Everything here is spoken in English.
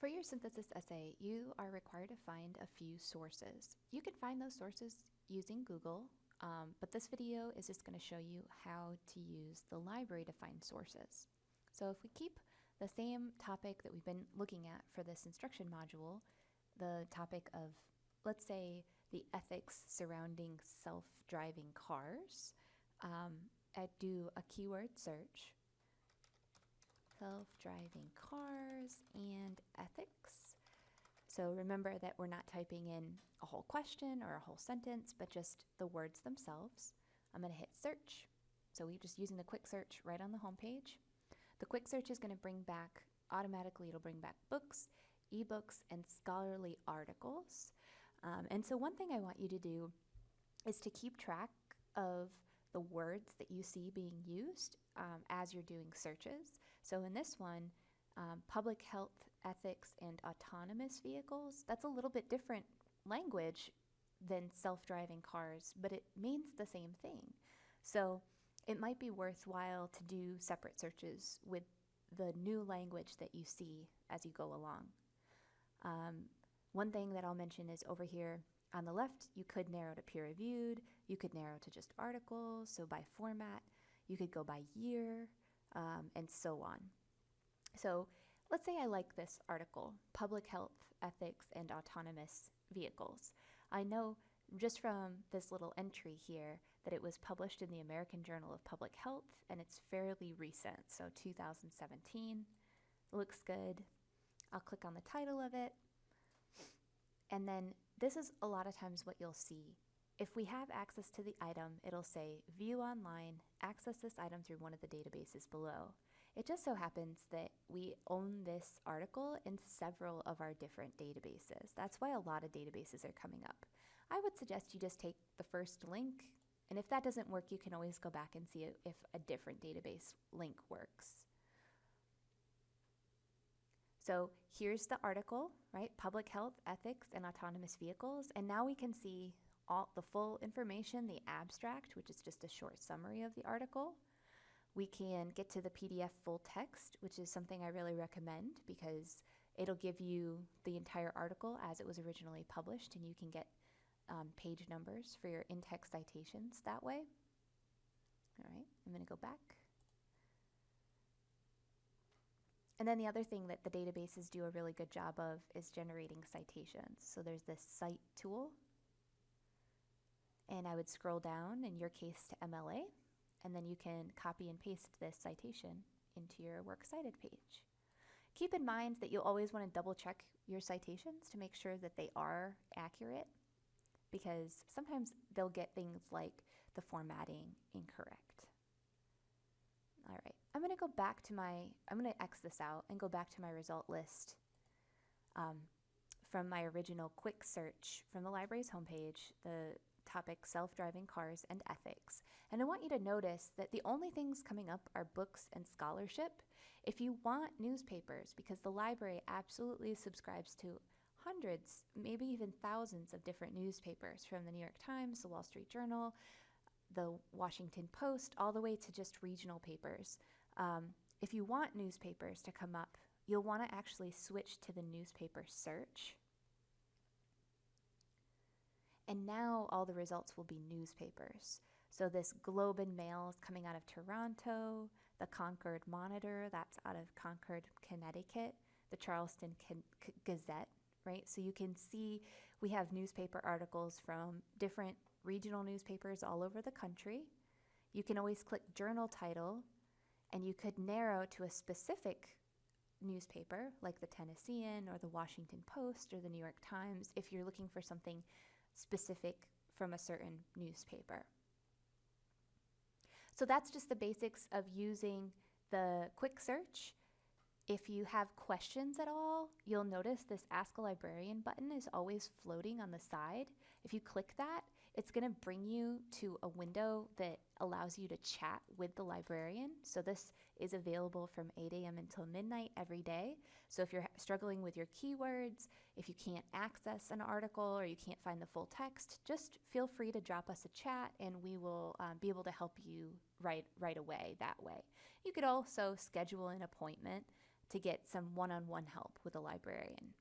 For your synthesis essay, you are required to find a few sources. You can find those sources using Google, but this video is just going to show you how to use the library to find sources. So if we keep the same topic that we've been looking at for this instruction module, the topic of, let's say, the ethics surrounding self-driving cars, I'd do a keyword search, self-driving cars and ethics. So remember that we're not typing in a whole question or a whole sentence, but just the words themselves. I'm going to hit search. So we're just using the quick search right on the home page. The quick search is going to bring back, automatically it'll bring back books, ebooks, and scholarly articles. And so one thing I want you to do is to keep track of the words that you see being used as you're doing searches. So in this one, public health, ethics, and autonomous vehicles, that's a little bit different language than self-driving cars, but it means the same thing. So it might be worthwhile to do separate searches with the new language that you see as you go along. One thing that I'll mention is over here on the left, you could narrow to peer-reviewed, you could narrow to just articles, so by format, you could go by year, and so on. So let's say I like this article, Public Health, Ethics, and Autonomous Vehicles. I know just from this little entry here that it was published in the American Journal of Public Health, and it's fairly recent, so 2017. Looks good. I'll click on the title of it. And then this is a lot of times what you'll see. If we have access to the item, it'll say, view online, access this item through one of the databases below. It just so happens that we own this article in several of our different databases. That's why a lot of databases are coming up. I would suggest you just take the first link, and if that doesn't work, you can always go back and see if a different database link works. So here's the article, right? Public health, ethics, and autonomous vehicles. And now we can see all the full information, the abstract, which is just a short summary of the article. We can get to the PDF full text, which is something I really recommend because it'll give you the entire article as it was originally published, and you can get page numbers for your in-text citations that way. All right, I'm going to go back. And then the other thing that the databases do a really good job of is generating citations. So there's this cite tool, and I would scroll down, in your case, to MLA, and then you can copy and paste this citation into your Works Cited page. Keep in mind that you'll always want to double check your citations to make sure that they are accurate, because sometimes they'll get things like the formatting incorrect. All right, I'm going to go back to I'm going to X this out and go back to my result list from my original quick search from the library's homepage, the topic self-driving cars and ethics. And I want you to notice that the only things coming up are books and scholarship. If you want newspapers, because the library absolutely subscribes to hundreds, maybe even thousands of different newspapers, from the New York Times, the Wall Street Journal, the Washington Post, all the way to just regional papers. If you want newspapers to come up, you'll want to actually switch to the newspaper search. And now all the results will be newspapers. So this Globe and Mail is coming out of Toronto, the Concord Monitor, that's out of Concord, Connecticut, the Charleston Gazette, right? So you can see we have newspaper articles from different regional newspapers all over the country. You can always click journal title, and you could narrow to a specific newspaper like the Tennessean or the Washington Post or the New York Times if you're looking for something specific from a certain newspaper. So that's just the basics of using the quick search. If you have questions at all, you'll notice this Ask a Librarian button is always floating on the side. If you click that, it's going to bring you to a window that allows you to chat with the librarian. So this is available from 8 a.m. until midnight every day. So if you're struggling with your keywords, if you can't access an article or you can't find the full text, just feel free to drop us a chat and we will be able to help you right away that way. You could also schedule an appointment to get some one-on-one help with a librarian.